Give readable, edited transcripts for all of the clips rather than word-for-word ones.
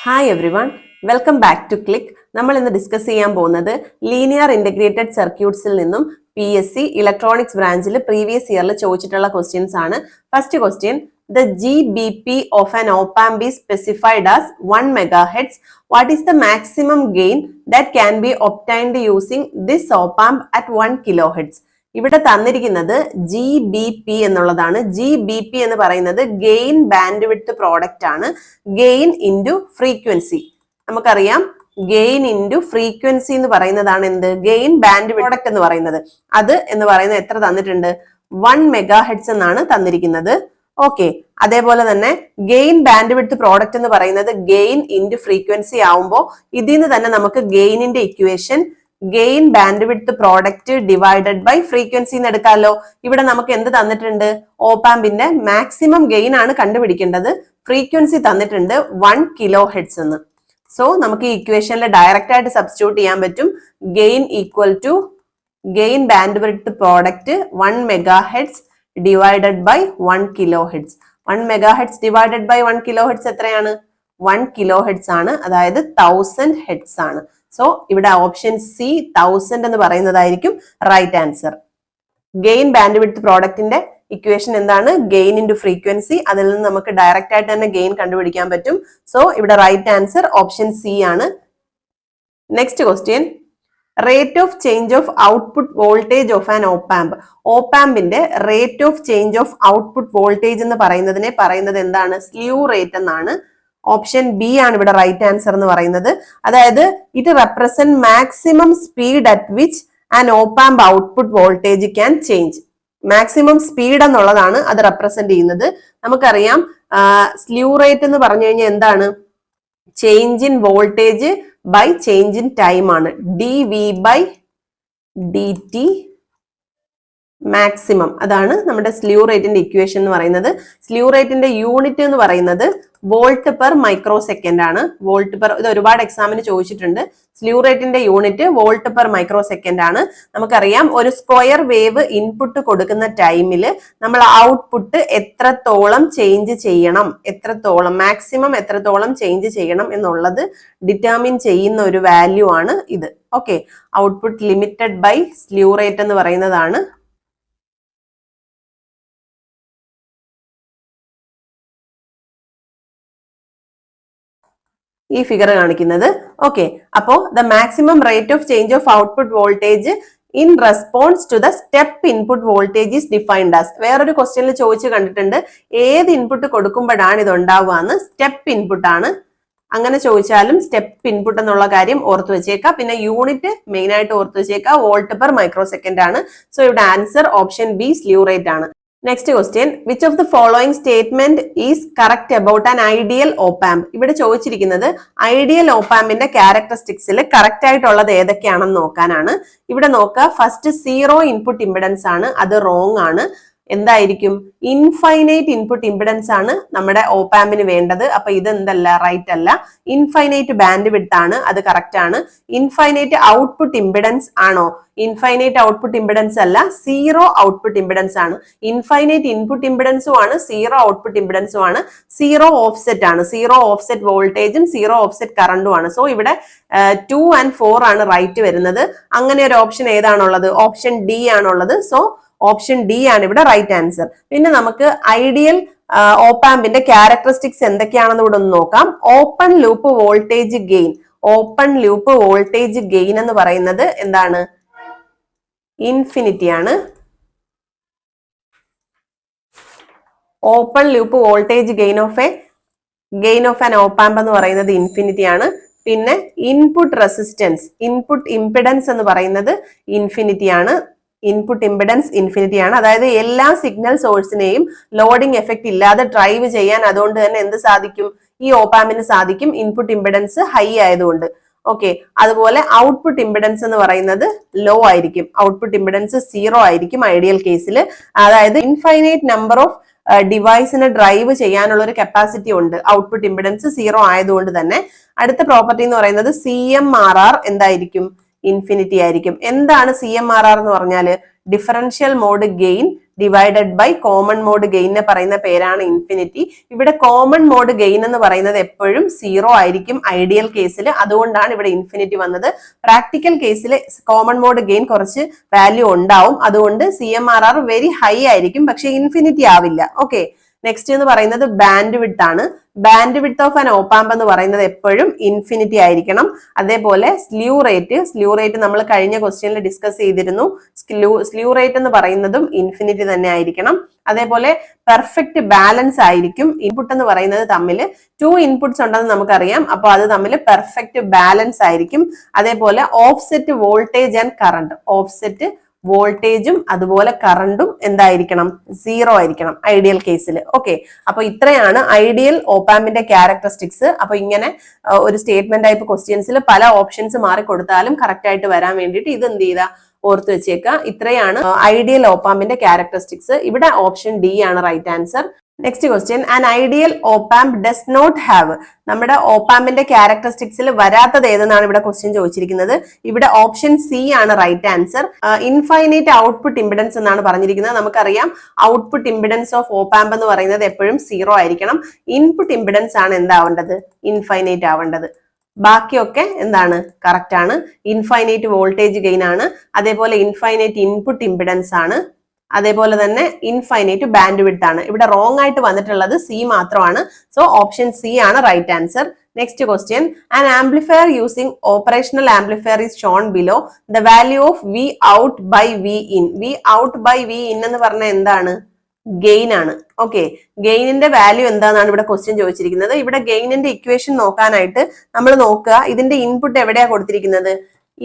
Hi everyone, welcome back to click. നമ്മൾ ഇന്ന് discuss ചെയ്യാൻ പോകുന്നത് ലീനിയർ ഇന്റഗ്രേറ്റഡ് സർക്യൂട്ട്സിൽ നിന്നും PSC ഇലക്ട്രോണിക്സ് ബ്രാഞ്ചിൽ പ്രീവിയസ് ഇയറിൽ ചോദിച്ചിട്ടുള്ള ക്വസ്റ്റ്യൻസ് ആണ്. First question, the GBP of an op-amp is specified as 1 megahertz. What is the maximum gain that can be obtained using this op-amp at 1 kilohertz? ഇവിടെ തന്നിരിക്കുന്നത് GBP എന്നുള്ളതാണ്. GBP എന്ന് പറയുന്നത് gain bandwidth product ആണ്. Gain into frequency. നമുക്കറിയാം gain into frequency എന്ന് പറയുന്നതാണ് എന്ത്? ഗെയിൻ ബാൻഡ് പ്രോഡക്റ്റ് എന്ന് പറയുന്നത്. അത് എന്ന് പറയുന്നത് എത്ര തന്നിട്ടുണ്ട്? 1 മെഗാഹെഡ്സ് എന്നാണ് തന്നിരിക്കുന്നത്. ഓക്കെ, അതേപോലെ തന്നെ ഗെയിൻ ബാൻഡ് വിഡ്ത്ത് പ്രോഡക്റ്റ് എന്ന് പറയുന്നത് ഗെയിൻ ഇൻറ്റു ഫ്രീക്വൻസി ആവുമ്പോൾ ഇതിൽ നിന്ന് തന്നെ നമുക്ക് ഗെയിനിന്റെ equation gain bandwidth product divided by frequency എന്ന് എടുക്കാമല്ലോ. ഇവിടെ നമുക്ക് എന്ത് തന്നിട്ടുണ്ട്? ഓപ്പാമ്പിന്റെ മാക്സിമം ഗെയിൻ ആണ് കണ്ടുപിടിക്കേണ്ടത്. ഫ്രീക്വൻസി തന്നിട്ടുണ്ട് 1 കിലോ ഹെഡ്സ് എന്ന്. സോ നമുക്ക് ഈ ഇക്വേഷനിൽ ഡയറക്റ്റ് ആയിട്ട് സബ്സ്റ്റിറ്റ്യൂട്ട് ചെയ്യാൻ പറ്റും. Gain equal to gain bandwidth product 1 mega hertz divided by 1 kilo hertz. 1 mega hertz divided by 1 kilo hertz എത്രയാണ്? 1 കിലോ ഹെഡ്സ് ആണ്, അതായത് 1000 ഹെഡ്സ് ആണ്. സോ ഇവിടെ ഓപ്ഷൻ സി 1000 എന്ന് പറയുന്നതായിരിക്കും right answer. Gain bandwidth പ്രോഡക്റ്റിന്റെ ഇക്വേഷൻ എന്താണ്? Gain into frequency. അതിൽ നിന്ന് നമുക്ക് ഡയറക്റ്റ് ആയിട്ട് തന്നെ ഗെയിൻ കണ്ടുപിടിക്കാൻ പറ്റും. സോ ഇവിടെ റൈറ്റ് ആൻസർ ഓപ്ഷൻ സി ആണ്. Next question, rate of change of output voltage of an op amp. ഓപ്പാമ്പിന്റെ rate of change of output voltage എന്ന് പറയുന്നത് എന്താണ്? സ്ലീവ് റേറ്റ് എന്നാണ്. ഓപ്ഷൻ ബി ആണ് ഇവിടെ റൈറ്റ് ആൻസർ എന്ന് പറയുന്നത്. അതായത് it represent maximum speed at which an op amp output voltage can change. Maximum speed എന്നുള്ളതാണ് അത് റെപ്രസെന്റ് ചെയ്യുന്നത്. നമുക്കറിയാം സ്ലീവ് റേറ്റ് എന്ന് പറഞ്ഞു കഴിഞ്ഞാൽ എന്താണ്? Change in voltage by change in time ആണ്. dV/dt maximum. അതാണ് നമ്മുടെ സ്ലീവ് റേറ്റിന്റെ ഇക്വേഷൻ എന്ന് പറയുന്നത്. സ്ലീവ് റേറ്റിന്റെ യൂണിറ്റ് എന്ന് പറയുന്നത് വോൾട്ട് പെർ മൈക്രോ സെക്കൻഡ് ആണ്. വോൾട്ട് പെർ, ഇത് ഒരുപാട് എക്സാമിന് ചോദിച്ചിട്ടുണ്ട്. സ്ലീവ് റേറ്റിന്റെ unit volt per microsecond ആണ്. നമുക്കറിയാം ഒരു സ്ക്വയർ വേവ് ഇൻപുട്ട് കൊടുക്കുന്ന ടൈമിൽ നമ്മൾ ഔട്ട്പുട്ട് എത്രത്തോളം ചേഞ്ച് ചെയ്യണം, മാക്സിമം എത്രത്തോളം ചേഞ്ച് ചെയ്യണം എന്നുള്ളത് ഡിറ്റർമിൻ ചെയ്യുന്ന ഒരു വാല്യൂ ആണ് ഇത്. Okay, output limited by slew rate എന്ന് പറയുന്നതാണ്. ഈ ഫിഗർ കാണിക്കുന്നത്. ഓക്കെ, അപ്പോ the maximum rate of change of output voltage in response to the step input voltage is defined as. വേറൊരു ക്വസ്റ്റ്യനിൽ ചോദിച്ചു കണ്ടിട്ടുണ്ട്, ഏത് ഇൻപുട്ട് കൊടുക്കുമ്പോഴാണ് ഇത് ഉണ്ടാവുക? സ്റ്റെപ്പ് ഇൻപുട്ട് ആണ്. അങ്ങനെ ചോദിച്ചാലും സ്റ്റെപ്പ് ഇൻപുട്ട് എന്നുള്ള കാര്യം ഓർത്തു വെച്ചേക്കാം. പിന്നെ യൂണിറ്റ് മെയിൻ ആയിട്ട് ഓർത്തു വെച്ചേക്കാം, വോൾട്ട് പെർ മൈക്രോ സെക്കൻഡ് ആണ്. സോ ഇവിടെ answer option B slew rate ആണ്. Next question, which of the following statement is correct about an ideal op amp. ഇവിടെ ചോദിച്ചിരിക്കുന്നത് ഐഡിയൽ ഓപ്പാമ്പിന്റെ ക്യാരക്ടറിസ്റ്റിക്സിൽ കറക്റ്റ് ആയിട്ടുള്ളത് ഏതൊക്കെയാണെന്ന് നോക്കാനാണ്. ഇവിടെ നോക്കുക, ഫസ്റ്റ് 0 ഇൻപുട്ട് ഇമ്പിഡൻസ് ആണ്, അത് റോങ് ആണ്. എന്തായിരിക്കും? ഇൻഫൈനൈറ്റ് ഇൻപുട്ട് ഇമ്പിഡൻസ് ആണ് നമ്മുടെ ഓപ്പാമ്പിന് വേണ്ടത്. അപ്പൊ ഇത് എന്തല്ല? റൈറ്റ് അല്ല. ഇൻഫൈനൈറ്റ് ബാൻഡ് വിഡ്ത്ത് ആണ്, അത് കറക്റ്റ് ആണ്. ഇൻഫൈനൈറ്റ് ഔട്ട്പുട്ട് ഇമ്പിഡൻസ് ആണോ? ഇൻഫൈനൈറ്റ് ഔട്ട്പുട്ട് ഇമ്പിഡൻസ് അല്ല, 0 ഔട്ട്പുട്ട് ഇമ്പിഡൻസ് ആണ്. ഇൻഫൈനൈറ്റ് ഇൻപുട്ട് ഇമ്പിഡൻസും ആണ്, 0 ഔട്ട്പുട്ട് ഇമ്പിഡൻസും ആണ്. 0 ഓഫ്സെറ്റ് ആണ്, 0 ഓഫ്സെറ്റ് വോൾട്ടേജും 0 ഓഫ്സെറ്റ് കറണ്ടും ആണ്. സോ ഇവിടെ 2 and 4 ആണ് റൈറ്റ് വരുന്നത്. അങ്ങനെ ഒരു ഓപ്ഷൻ ഏതാണുള്ളത്? ഓപ്ഷൻ ഡി ആണുള്ളത്. സോ ഓപ്ഷൻ ഡി ആണ് ഇവിടെ റൈറ്റ് ആൻസർ. പിന്നെ നമുക്ക് ഐഡിയൽ ഓപ്പാമ്പിന്റെ ക്യാരക്ടറിസ്റ്റിക്സ് എന്തൊക്കെയാണെന്ന് ഇവിടെ ഒന്ന് നോക്കാം. Open loop voltage gain. Open loop voltage gain എന്ന് പറയുന്നത് എന്താണ്? ഇൻഫിനിറ്റി ആണ്. Open loop voltage gain of an op amp എന്ന് പറയുന്നത് ഇൻഫിനിറ്റി ആണ്. പിന്നെ ഇൻപുട്ട് റെസിസ്റ്റൻസ്, ഇൻപുട്ട് ഇംപിഡൻസ് എന്ന് പറയുന്നത് ഇൻഫിനിറ്റി ആണ്. ഇൻപുട്ട് ഇമ്പിഡൻസ് ഇൻഫിനിറ്റി ആണ്. അതായത് എല്ലാ സിഗ്നൽ സോഴ്സിനെയും ലോഡിംഗ് എഫക്ട് ഇല്ലാതെ ഡ്രൈവ് ചെയ്യാൻ അതുകൊണ്ട് തന്നെ എന്ത് സാധിക്കും? ഈ ഓപ്പാമ്പിന് സാധിക്കും, ഇൻപുട്ട് ഇമ്പിഡൻസ് ഹൈ ആയതുകൊണ്ട്. ഓക്കെ, അതുപോലെ ഔട്ട്പുട്ട് ഇമ്പിഡൻസ് എന്ന് പറയുന്നത് ലോ ആയിരിക്കും. ഔട്ട്പുട്ട് ഇമ്പിഡൻസ് 0 ആയിരിക്കും ഐഡിയൽ കേസിൽ. അതായത് ഇൻഫൈനൈറ്റ് നമ്പർ ഓഫ് ഡിവൈസിനെ ഡ്രൈവ് ചെയ്യാനുള്ള ഒരു കപ്പാസിറ്റി ഉണ്ട് ഔട്ട്പുട്ട് ഇമ്പിഡൻസ് 0 ആയതുകൊണ്ട് തന്നെ. അടുത്ത പ്രോപ്പർട്ടി എന്ന് പറയുന്നത് CMRR എന്തായിരിക്കും? ഇൻഫിനിറ്റി ആയിരിക്കും. എന്താണ് CMRR എന്ന് പറഞ്ഞാൽ? Differential mode gain divided by common mode ഗെയിനെ പറയുന്ന പേരാണ് ഇൻഫിനിറ്റി. ഇവിടെ കോമൺ മോഡ് ഗെയിൻ എന്ന് പറയുന്നത് എപ്പോഴും 0 ആയിരിക്കും ഐഡിയൽ കേസിൽ, അതുകൊണ്ടാണ് ഇവിടെ ഇൻഫിനിറ്റി വന്നത്. പ്രാക്ടിക്കൽ കേസിൽ കോമൺ മോഡ് ഗെയിൻ കുറച്ച് വാല്യൂ ഉണ്ടാവും, അതുകൊണ്ട് CMRR വെരി ഹൈ ആയിരിക്കും, പക്ഷെ ഇൻഫിനിറ്റി ആവില്ല. ഓക്കെ, നെക്സ്റ്റ് എന്ന് പറയുന്നത് ബാൻഡ് വിഡ്ത്ത് ആണ്. Band width of an op amp എന്ന് പറയുന്നത് എപ്പോഴും ഇൻഫിനിറ്റി ആയിരിക്കണം. അതേപോലെ സ്ലീവ് റേറ്റ് നമ്മൾ കഴിഞ്ഞ ക്വസ്റ്റ്യനിൽ ഡിസ്കസ് ചെയ്തിരുന്നു. സ്ലീവ് റേറ്റ് എന്ന് പറയുന്നതും ഇൻഫിനിറ്റി തന്നെ ആയിരിക്കണം. അതേപോലെ പെർഫെക്റ്റ് ബാലൻസ് ആയിരിക്കും. ഇൻപുട്ട് എന്ന് പറയുന്നത് തമ്മിൽ 2 ഇൻപുട്സ് ഉണ്ടെന്ന് നമുക്കറിയാം, അപ്പോൾ അത് തമ്മിൽ പെർഫെക്റ്റ് ബാലൻസ് ആയിരിക്കും. അതേപോലെ offset voltage and current, offset വോൾട്ടേജും അതുപോലെ കറണ്ടും എന്തായിരിക്കണം? 0 ആയിരിക്കണം ഐഡിയൽ കേസിൽ. ഓക്കെ, അപ്പൊ ഇത്രയാണ് ഐഡിയൽ ഓപ്പാമ്പിന്റെ ക്യാരക്ടറിസ്റ്റിക്സ്. അപ്പൊ ഇങ്ങനെ ഒരു സ്റ്റേറ്റ്മെന്റ് ടൈപ്പ് ക്വസ്റ്റ്യൻസിൽ പല ഓപ്ഷൻസ് മാറി കൊടുത്താലും കറക്റ്റ് ആയിട്ട് വരാൻ വേണ്ടിയിട്ട് ഇത് എന്ത് ചെയ്താ ഓർത്ത് വെച്ചേക്കുക. ഇത്രയാണ് ഐഡിയൽ ഓപ്പാമ്പിന്റെ ക്യാരക്ടറിസ്റ്റിക്സ്. ഇവിടെ ഓപ്ഷൻ ഡി ആണ് right answer. Next question, an ideal opamp does not have. നമ്മുടെ ഓപ്പാമ്പിന്റെ ക്യാരക്ടറിസ്റ്റിക്സിൽ വരാത്തത് ഏതെന്നാണ് ഇവിടെ ക്വസ്റ്റ്യൻ ചോദിച്ചിരിക്കുന്നത്. ഇവിടെ ഓപ്ഷൻ സി ആണ് right answer. Infinite output impedance എന്നാണ് പറഞ്ഞിരിക്കുന്നത്. നമുക്കറിയാം ഔട്ട്പുട്ട് ഇമ്പിഡൻസ് ഓഫ് ഓപ്പാമ്പ് എന്ന് പറയുന്നത് എപ്പോഴും 0 ആയിരിക്കണം. ഇൻപുട്ട് ഇമ്പിഡൻസ് ആണ് എന്താവേണ്ടത്? ഇൻഫൈനൈറ്റ് ആവേണ്ടത്. ബാക്കിയൊക്കെ എന്താണ്? കറക്റ്റ് ആണ്. ഇൻഫൈനൈറ്റ് വോൾട്ടേജ് ഗെയിൻ ആണ്, അതേപോലെ ഇൻഫൈനൈറ്റ് ഇൻപുട്ട് ഇമ്പിഡൻസ് ആണ്, അതേപോലെ തന്നെ ഇൻഫൈനൈറ്റ് ബാൻഡ് വിഡ്ത്ത് ആണ്. ഇവിടെ റോങ് ആയിട്ട് വന്നിട്ടുള്ളത് സി മാത്രമാണ്. സോ ഓപ്ഷൻ സി ആണ് right answer. Next question, an amplifier using operational amplifier is shown below. The value of V out by V in. V out by V in എന്ന് പറഞ്ഞാൽ എന്താണ്? Gain ആണ്. Okay, ഗെയിനിന്റെ value എന്താണെന്നാണ് ഇവിടെ question ചോദിച്ചിരിക്കുന്നത്. ഇവിടെ ഗെയിനിന്റെ equation നോക്കാനായിട്ട് നമ്മൾ നോക്കുക, ഇതിന്റെ ഇൻപുട്ട് എവിടെയാ കൊടുത്തിരിക്കുന്നത്?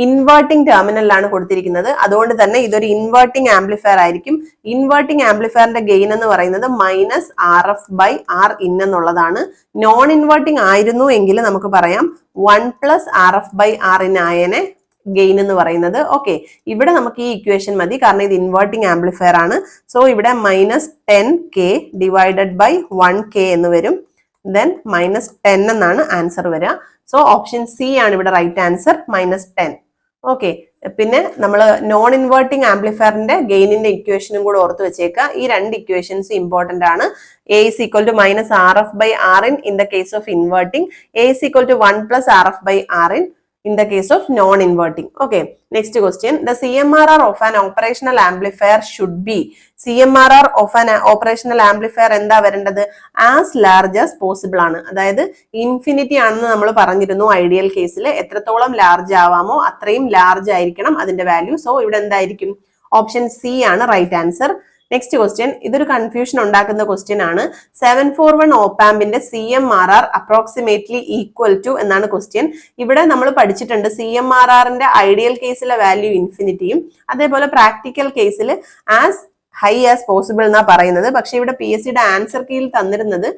ഇൻവേർട്ടിംഗ് ടെർമിനലിലാണ് കൊടുത്തിരിക്കുന്നത്. അതുകൊണ്ട് തന്നെ ഇതൊരു ഇൻവേർട്ടിംഗ് ആംപ്ലിഫയർ ആയിരിക്കും. ഇൻവേർട്ടിംഗ് ആംപ്ലിഫയറിന്റെ ഗെയിൻ എന്ന് പറയുന്നത് -RF/R in എന്നുള്ളതാണ്. നോൺ ഇൻവേർട്ടിംഗ് ആയിരുന്നു എങ്കിൽ നമുക്ക് പറയാം 1 + RF/R in ആയനെ ഗെയിൻ എന്ന് പറയുന്നത്. ഓക്കെ, ഇവിടെ നമുക്ക് ഈ ഇക്വേഷൻ മതി, കാരണം ഇത് ഇൻവേർട്ടിംഗ് ആംപ്ലിഫയർ ആണ്. സോ ഇവിടെ -10K ഡിവൈഡഡ് ബൈ 1K എന്ന് വരും. ദെൻ -10 എന്നാണ് ആൻസർ വരിക. സോ ഓപ്ഷൻ സി ആണ് ഇവിടെ റൈറ്റ് ആൻസർ, -10. ഓക്കെ, പിന്നെ നമ്മൾ നോൺ ഇൻവേർട്ടിംഗ് ആംപ്ലിഫയറിന്റെ ഗെയിനിന്റെ ഇക്വേഷനും കൂടെ ഓർത്ത് വെച്ചേക്കുക. ഈ രണ്ട് ഇക്വേഷൻസ് ഇമ്പോർട്ടന്റ് ആണ്. A is equal to -RF/R in the case of inverting. A is equal to 1 + RF/R in the case of non-inverting. Okay, next question. The CMRR of an operational amplifier should be. CMRR of an operational amplifier എന്താ വരേണ്ടത്? As large as possible ആണ്. അതായത് infinity ആണെന്ന് നമ്മൾ പറഞ്ഞിരുന്നു ideal കേസിൽ. എത്രത്തോളം large ആവാമോ അത്രയും ലാർജ് ആയിരിക്കണം അതിന്റെ വാല്യൂ. സോ ഇവിടെ എന്തായിരിക്കും? ഓപ്ഷൻ സി ആണ് റൈറ്റ് ആൻസർ. നെക്സ്റ്റ് ക്വസ്റ്റ്യൻ, ഇതൊരു കൺഫ്യൂഷൻ ഉണ്ടാക്കുന്ന ക്വസ്റ്റ്യൻ ആണ്. 741 ഓപ്പാമ്പിന്റെ CMRR അപ്രോക്സിമേറ്റ്ലി ഈക്വൽ ടു എന്നാണ് ക്വസ്റ്റ്യൻ. ഇവിടെ നമ്മൾ പഠിച്ചിട്ടുണ്ട് CMRRന്റെ ഐഡിയൽ കേസിലെ വാല്യൂ ഇൻഫിനിറ്റിയും അതേപോലെ പ്രാക്ടിക്കൽ കേസിൽ ആസ് ഹൈ ആസ് പോസിബിൾ എന്നാ പറയുന്നത്. പക്ഷെ ഇവിടെ PSCയുടെ ആൻസർ കീയിൽ തന്നിരുന്നത്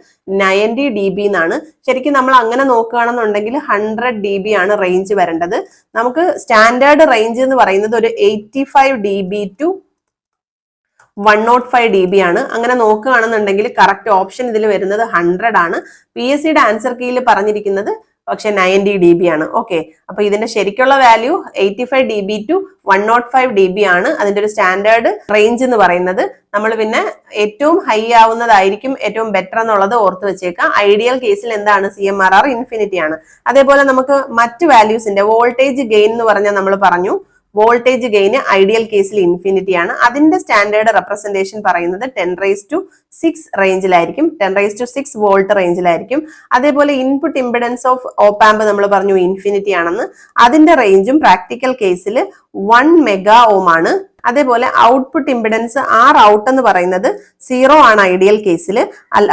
90 dB എന്നാണ്. ശരിക്കും നമ്മൾ അങ്ങനെ നോക്കുകയാണെന്നുണ്ടെങ്കിൽ 100 dB ആണ് റേഞ്ച് വരേണ്ടത്. നമുക്ക് സ്റ്റാൻഡേർഡ് റേഞ്ച് എന്ന് പറയുന്നത് ഒരു 85 dB to 105 dB ആണ്. അങ്ങനെ നോക്കുകയാണെന്നുണ്ടെങ്കിൽ കറക്റ്റ് ഓപ്ഷൻ ഇതിൽ വരുന്നത് 100 ആണ്. PSCയുടെ ആൻസർ കീയിൽ പറഞ്ഞിരിക്കുന്നത് പക്ഷെ 90 dB ആണ്. ഓക്കെ, അപ്പൊ ഇതിന്റെ ശരിക്കുള്ള വാല്യൂ 85 dB to 105 dB ആണ് അതിന്റെ ഒരു സ്റ്റാൻഡേർഡ് റേഞ്ച് എന്ന് പറയുന്നത്. നമ്മൾ പിന്നെ ഏറ്റവും ഹൈ ആവുന്നതായിരിക്കും ഏറ്റവും ബെറ്റർ എന്നുള്ളത് ഓർത്ത് വെച്ചേക്കാം. ഐഡിയൽ കേസിൽ എന്താണ്? CMRR ഇൻഫിനിറ്റി ആണ്. അതേപോലെ നമുക്ക് മറ്റ് വാല്യൂസിന്റെ വോൾട്ടേജ് ഗെയിൻ എന്ന് പറഞ്ഞാൽ നമ്മൾ പറഞ്ഞു വോൾട്ടേജ് ഗെയിൻ ഐഡിയൽ കേസിൽ ഇൻഫിനിറ്റി ആണ്. അതിന്റെ സ്റ്റാൻഡേർഡ് റെപ്രസെന്റേഷൻ പറയുന്നത് 10⁻⁶ റേഞ്ചിലായിരിക്കും, 10⁻⁶ വോൾട്ട് റേഞ്ചിലായിരിക്കും. അതേപോലെ ഇൻപുട്ട് ഇമ്പിഡൻസ് ഓഫ് ഓപ്പാമ്പ് നമ്മൾ പറഞ്ഞു ഇൻഫിനിറ്റി ആണെന്ന്. അതിന്റെ റേഞ്ചും പ്രാക്ടിക്കൽ കേസിൽ 1 മെഗാ ഓം ആണ്. അതേപോലെ ഔട്ട്പുട്ട് ഇമ്പിഡൻസ് R ഔട്ട് എന്ന് പറയുന്നത് 0 ആണ് ഐഡിയൽ കേസിൽ.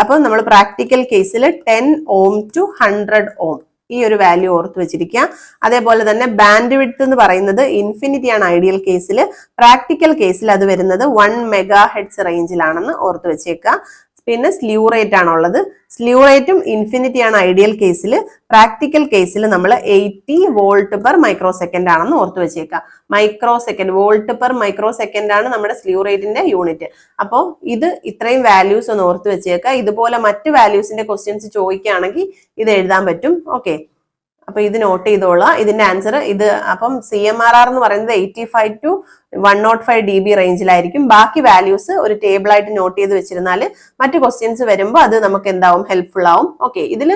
അപ്പൊ നമ്മൾ പ്രാക്ടിക്കൽ കേസിൽ 10 ohm to 100 ohm ഈ ഒരു വാല്യൂ ഓർത്ത് വെച്ചിരിക്കുക. അതേപോലെ തന്നെ ബാൻഡ് വിഡ്ത്ത് എന്ന് പറയുന്നത് ഇൻഫിനിറ്റി ആണ് ഐഡിയൽ കേസിൽ. പ്രാക്ടിക്കൽ കേസിൽ അത് വരുന്നത് 1 MHz റേഞ്ചിലാണെന്ന് ഓർത്ത് വെച്ചേക്കുക. പിന്നെ സ്ലീവ് റേറ്റ് ആണുള്ളത്. സ്ലീവ് റേറ്റും ഇൻഫിനിറ്റി ആണ് ഐഡിയൽ കേസിൽ. പ്രാക്ടിക്കൽ കേസിൽ നമ്മൾ 80 volt/microsecond ആണെന്ന് ഓർത്ത് വെച്ചേക്കുക. മൈക്രോസെക്കൻഡ്, volt/microsecond ആണ് നമ്മുടെ സ്ലീവ് റേറ്റിന്റെ യൂണിറ്റ്. അപ്പോൾ ഇത് ഇത്രയും വാല്യൂസ് ഒന്ന് ഓർത്ത് വെച്ചേക്കുക. ഇതുപോലെ മറ്റ് വാല്യൂസിന്റെ ക്വസ്റ്റ്യൻസ് ചോദിക്കുകയാണെങ്കിൽ ഇത് എഴുതാൻ പറ്റും. ഓക്കെ, അപ്പൊ ഇത് നോട്ട് ചെയ്തോളാം. ഇതിന്റെ ആൻസർ ഇത്. അപ്പം CMRR എന്ന് പറയുന്നത് 85 to 105 dB റേഞ്ചിലായിരിക്കും. ബാക്കി വാല്യൂസ് ഒരു ടേബിൾ ആയിട്ട് നോട്ട് ചെയ്ത് വെച്ചിരുന്നാൽ മറ്റു ക്വസ്റ്റ്യൻസ് വരുമ്പോൾ അത് നമുക്ക് എന്താവും, ഹെൽപ്ഫുൾ ആവും. ഓക്കെ, ഇതിൽ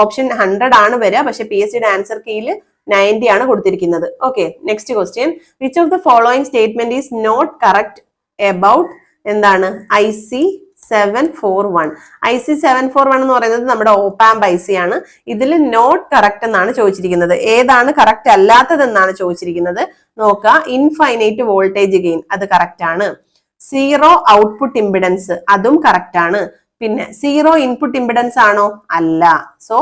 ഓപ്ഷൻ 100 ആണ് വരിക, പക്ഷെ PSCയുടെ ആൻസർ കീയിൽ 90 ആണ് കൊടുത്തിരിക്കുന്നത്. Okay, next question. Which of the following statement is not correct about എന്താണ് IC741? IC741 എന്ന് പറയുന്നത് നമ്മുടെ ഓപ്പാമ്പ് IC ആണ്. ഇതിൽ നോട്ട് കറക്റ്റ് എന്നാണ് ചോദിച്ചിരിക്കുന്നത്. ഏതാണ് കറക്റ്റ് അല്ലാത്തത് എന്നാണ് ചോദിച്ചിരിക്കുന്നത്. നോക്കുക, ഇൻഫൈനൈറ്റ് വോൾട്ടേജ് ഗെയിൻ അത് കറക്റ്റ് ആണ്. സീറോ ഔട്ട്പുട്ട് ഇമ്പിഡൻസ് അതും കറക്റ്റ് ആണ്. പിന്നെ സീറോ ഇൻപുട്ട് ഇമ്പിഡൻസ് ആണോ? അല്ല. സോ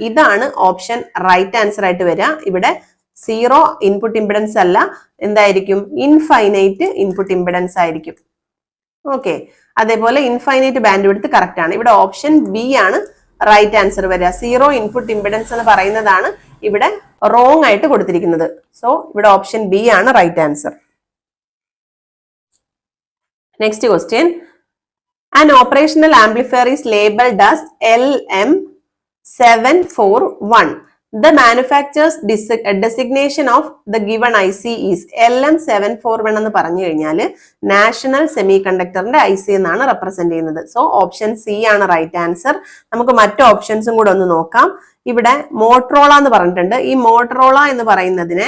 ഇതാണ് ഓപ്ഷൻ റൈറ്റ് ആൻസർ ആയിട്ട് വരിക. ഇവിടെ സീറോ ഇൻപുട്ട് ഇമ്പിഡൻസ് അല്ല, എന്തായിരിക്കും, ഇൻഫൈനൈറ്റ് ഇൻപുട്ട് ഇമ്പിഡൻസ് ആയിരിക്കും. ഓക്കെ, അതേപോലെ ഇൻഫൈനൈറ്റ് ബാൻഡ് വിഡ്ത്ത് കറക്റ്റ് ആണ്. ഇവിടെ ഓപ്ഷൻ ബി ആണ് റൈറ്റ് ആൻസർ വരിക. സീറോ ഇൻപുട്ട് ഇമ്പിഡൻസ് എന്ന് പറയുന്നതാണ് ഇവിടെ റോങ് ആയിട്ട് കൊടുത്തിരിക്കുന്നത്. സോ ഇവിടെ ഓപ്ഷൻ ബി ആണ് right answer. Next question. An operational amplifier is labeled as LM741. The manufacturer's designation of the given IC is LM741 എന്ന് പറഞ്ഞു കഴിഞ്ഞാൽ നാഷണൽ സെമി കണ്ടക്ടറിന്റെ IC എന്നാണ് റെപ്രസെന്റ് ചെയ്യുന്നത്. സോ ഓപ്ഷൻ സി ആണ് റൈറ്റ് ആൻസർ. നമുക്ക് മറ്റു ഓപ്ഷൻസും കൂടെ ഒന്ന് നോക്കാം. ഇവിടെ മോട്ടറോള എന്ന് പറഞ്ഞിട്ടുണ്ട്. ഈ മോട്ടറോള എന്ന് പറയുന്നതിനെ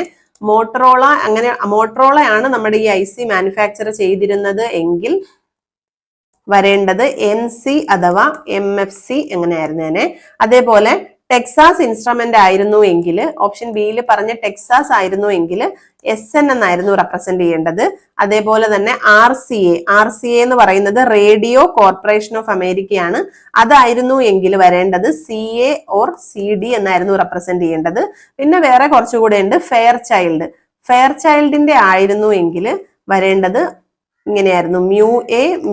മോട്ടറോളയാണ് നമ്മുടെ ഈ IC മാനുഫാക്ചർ ചെയ്തിരുന്നത് എങ്കിൽ വരേണ്ടത് MC അഥവാ MFC എങ്ങനെയായിരുന്നേനെ. അതേപോലെ ടെക്സാസ് ഇൻസ്ട്രുമെന്റ് ആയിരുന്നു എങ്കിൽ, ഓപ്ഷൻ ബിയിൽ പറഞ്ഞ ടെക്സാസ് ആയിരുന്നു എങ്കിൽ SN എന്നായിരുന്നു റെപ്രസെന്റ് ചെയ്യേണ്ടത്. അതേപോലെ തന്നെ RCA എന്ന് പറയുന്നത് റേഡിയോ കോർപ്പറേഷൻ ഓഫ് അമേരിക്കയാണ്. അതായിരുന്നു എങ്കിൽ വരേണ്ടത് CA or CD എന്നായിരുന്നു റെപ്രസെന്റ് ചെയ്യേണ്ടത്. പിന്നെ വേറെ കുറച്ചുകൂടെ ഉണ്ട്, ഫെയർ ചൈൽഡിന്റെ ആയിരുന്നു എങ്കിൽ വരേണ്ടത് ഇങ്ങനെയായിരുന്നു,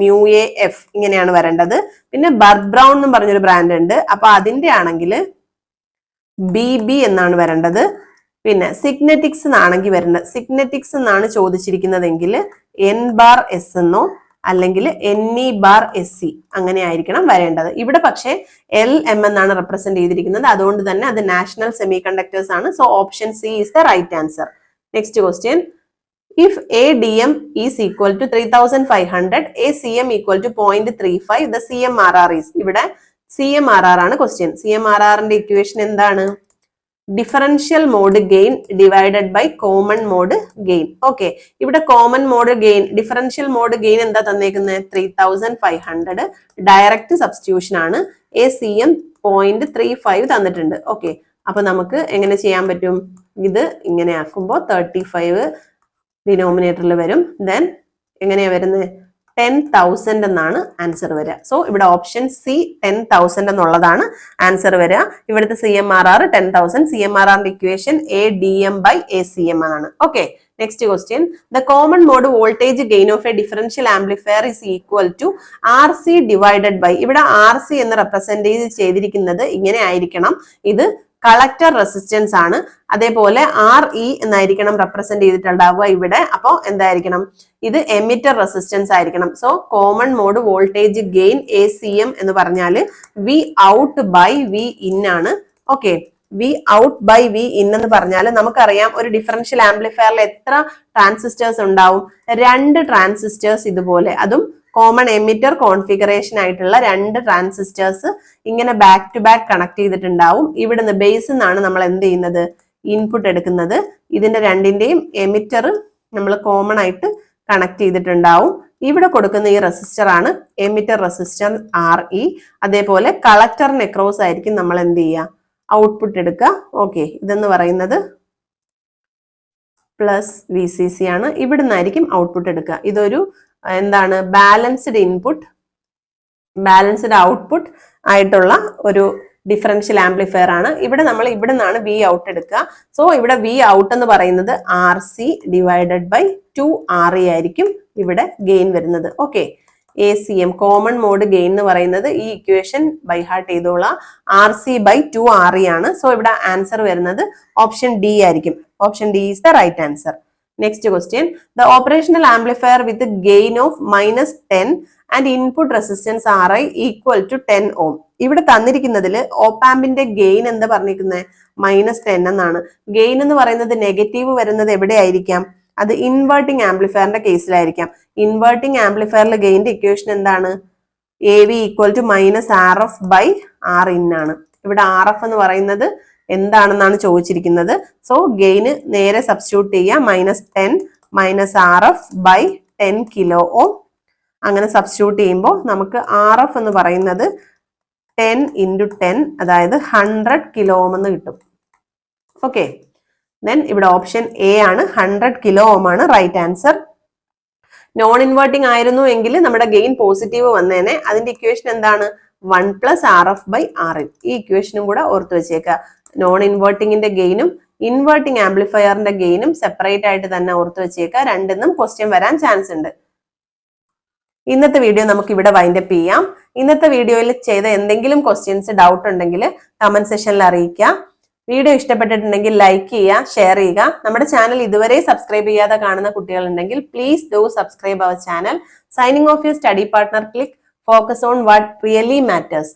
MUAF ഇങ്ങനെയാണ് വരേണ്ടത്. പിന്നെ ബർഡ് ബ്രൗൺ എന്ന് പറഞ്ഞൊരു ബ്രാൻഡ് ഉണ്ട്, അപ്പൊ അതിന്റെ ആണെങ്കിൽ BB എന്നാണ് വരേണ്ടത്. പിന്നെ സിഗ്നറ്റിക്സ് എന്നാണെങ്കിൽ വരേണ്ടത്, സിഗ്നറ്റിക്സ് എന്നാണ് ചോദിച്ചിരിക്കുന്നതെങ്കിൽ N⁻S എന്നോ അല്ലെങ്കിൽ NE⁻SC അങ്ങനെ ആയിരിക്കണം വരേണ്ടത്. ഇവിടെ പക്ഷേ LM എന്നാണ് റെപ്രസെന്റ് ചെയ്തിരിക്കുന്നത്, അതുകൊണ്ട് തന്നെ അത് നാഷണൽ സെമി കണ്ടക്ടേഴ്സ് ആണ്. So option C is the right answer. Next question. If ADM is equal to 3500, ACM equal to 0.35, the CMRR is. ഇവിടെ CMRR ആണ് ക്വസ്റ്റ്യൻ. CMRRന്റെ ഇക്വേഷൻ എന്താണ്? Differential mode gain divided by common mode gain. Okay, ഇവിടെ common mode gain, differential mode gain എന്താ തന്നേക്കുന്നത്? 3500. Direct substitution ആണ്. ACM 0.35 തന്നിട്ടുണ്ട്. Okay, അപ്പൊ നമുക്ക് എങ്ങനെ ചെയ്യാൻ പറ്റും? ഇത് ഇങ്ങനെ ആക്കുമ്പോൾ 35 ഡിനോമിനേറ്ററിൽ വരും. ദെൻ എങ്ങനെയാ വരുന്നത്? 10,000 എന്നാണ് ആൻസർ വരിക. സോ ഇവിടെ ഓപ്ഷൻ സി 10,000 എന്നുള്ളതാണ് ആൻസർ വരിക. ഇവിടുത്തെ CMRR 10,000. CMRRന്റെ ഇക്വേഷൻ ADM/ACM ആണ്. Okay, next question. The common mode voltage gain of a differential amplifier is equal to RC divided by. ഇവിടെ RC എന്ന് റെപ്രസെന്റ് ചെയ്തിരിക്കുന്നത് ഇങ്ങനെ ആയിരിക്കണം. ഇത് കളക്ടർ റെസിസ്റ്റൻസ് ആണ്. അതേപോലെ RE എന്നായിരിക്കണം റെപ്രസെന്റ് ചെയ്തിട്ടുണ്ടാവുക ഇവിടെ. അപ്പോ എന്തായിരിക്കണം? ഇത് എമിറ്റർ റെസിസ്റ്റൻസ് ആയിരിക്കണം. So common mode voltage gain ACM എന്ന് പറഞ്ഞാൽ V⁻V⁻in ആണ്. ഓക്കെ, V⁻V⁻in എന്ന് പറഞ്ഞാൽ നമുക്കറിയാം ഒരു ഡിഫറൻഷ്യൽ ആംപ്ലിഫയറിൽ എത്ര ട്രാൻസിസ്റ്റേഴ്സ് ഉണ്ടാവും? 2 ട്രാൻസിസ്റ്റേഴ്സ് ഇതുപോലെ, അതും കോമൺ എമിറ്റർ കോൺഫിഗറേഷൻ ആയിട്ടുള്ള 2 ട്രാൻസിസ്റ്റേഴ്സ് ഇങ്ങനെ ബാക്ക് ടു ബാക്ക് കണക്ട് ചെയ്തിട്ടുണ്ടാവും. ഇവിടുന്ന് ബേസ് നിന്നാണ് നമ്മൾ എന്ത് ചെയ്യുന്നത്? ഇൻപുട്ട് എടുക്കുന്നത്. ഇതിന്റെ രണ്ടിന്റെയും എമിറ്റർ നമ്മൾ കോമൺ ആയിട്ട് കണക്ട് ചെയ്തിട്ടുണ്ടാവും. ഇവിടെ കൊടുക്കുന്ന ഈ റെസിസ്റ്റർ ആണ് എമിറ്റർ റെസിസ്റ്റർ RE. അതേപോലെ കളക്ടറിന് അക്രോസ് ആയിരിക്കും നമ്മൾ എന്ത് ചെയ്യുക? ഔട്ട്പുട്ട് എടുക്കുക. ഓക്കെ, ഇതെന്ന് പറയുന്നത് +VCC ആണ്. ഇവിടുന്നായിരിക്കും ഔട്ട്പുട്ട് എടുക്കുക. ഇതൊരു എന്താണ്? ബാലൻസ്ഡ് ഇൻപുട്ട് ബാലൻസ്ഡ് ഔട്ട്പുട്ട് ആയിട്ടുള്ള ഒരു ഡിഫറൻഷ്യൽ ആംപ്ലിഫയർ ആണ്. ഇവിടെ നമ്മൾ ഇവിടെ നിന്നാണ് V ഔട്ട് എടുക്കുക. സോ ഇവിടെ V ഔട്ട് എന്ന് പറയുന്നത് RC ഡിവൈഡഡ് ബൈ 2RE ആയിരിക്കും ഇവിടെ ഗെയിൻ വരുന്നത്. Okay, ACM common mode gain എന്ന് പറയുന്നത് ഈ ഇക്വേഷൻ ബൈ ഹാർട്ട് ചെയ്തോളാം. RC/2RE ആണ്. സോ ഇവിടെ ആൻസർ വരുന്നത് ഓപ്ഷൻ D ആയിരിക്കും. Option D is the right answer. Next question. The operational amplifier with a gain of -10 and input resistance RI equal to 10 ohm. ഇവിടെ തന്നിരിക്കുന്നതിൽ ഓപ്പാമ്പിന്റെ gain എന്താ പറഞ്ഞിരിക്കുന്നത്? -10 എന്നാണ്. Gain എന്ന് പറയുന്നത് നെഗറ്റീവ് വരുന്നത് എവിടെയായിരിക്കാം? അത് ഇൻവേർട്ടിംഗ് ആംപ്ലിഫയറിന്റെ കേസിലായിരിക്കാം. ഇൻവേർട്ടിംഗ് ആംപ്ലിഫയറിൽ ഗെയിന്റെ ഇക്വേഷൻ എന്താണ്? AV = -RF/Rin ആണ്. ഇവിടെ RF എന്ന് പറയുന്നത് എന്താണെന്നാണ് ചോദിച്ചിരിക്കുന്നത്. സോ ഗെയിന് നേരെ സബ്സ്റ്റിറ്റ്യൂട്ട് ചെയ്യുക. -10 -RF/10 കിലോ ഓം. അങ്ങനെ സബ്സ്റ്റിറ്റ്യൂട്ട് ചെയ്യുമ്പോൾ നമുക്ക് RF എന്ന് പറയുന്നത് 10 × 10, അതായത് 100 കിലോ ഓം എന്ന് കിട്ടും. ഓക്കെ, ദെൻ ഇവിടെ ഓപ്ഷൻ എ ആണ്, 100 കിലോ ഓം ആണ് റൈറ്റ് ആൻസർ. നോൺ ഇൻവേർട്ടിംഗ് ആയിരുന്നു എങ്കിൽ നമ്മുടെ ഗെയിൻ പോസിറ്റീവ് വന്നേനെ. അതിന്റെ ഇക്വേഷൻ എന്താണ്? 1 + RF/Rin. ഈ ഇക്വേഷനും കൂടെ ഓർത്ത് വെച്ചേക്കുക. നോൺ ഇൻവേർട്ടിംഗിന്റെ ഗെയിനും ഇൻവേർട്ടിംഗ് ആംപ്ലിഫയറിന്റെ ഗെയിനും സെപ്പറേറ്റ് ആയിട്ട് തന്നെ ഓർത്ത് വെച്ചേക്കുക. രണ്ടിന്നും ക്വസ്റ്റ്യൻ വരാൻ ചാൻസ് ഉണ്ട്. ഇന്നത്തെ വീഡിയോ നമുക്ക് ഇവിടെ വൈൻഡപ്പ് ചെയ്യാം. ഇന്നത്തെ വീഡിയോയിൽ ചെയ്ത എന്തെങ്കിലും ക്വസ്റ്റ്യൻസ് ഡൗട്ട് ഉണ്ടെങ്കിൽ കമന്റ് സെക്ഷനിൽ അറിയിക്കുക. വീഡിയോ ഇഷ്ടപ്പെട്ടിട്ടുണ്ടെങ്കിൽ ലൈക്ക് ചെയ്യുക, ഷെയർ ചെയ്യുക. നമ്മുടെ ചാനൽ ഇതുവരെ സബ്സ്ക്രൈബ് ചെയ്യാതെ കാണുന്ന കുട്ടികളുണ്ടെങ്കിൽ please do subscribe our channel. Signing off your study partner click. Focus on what really matters.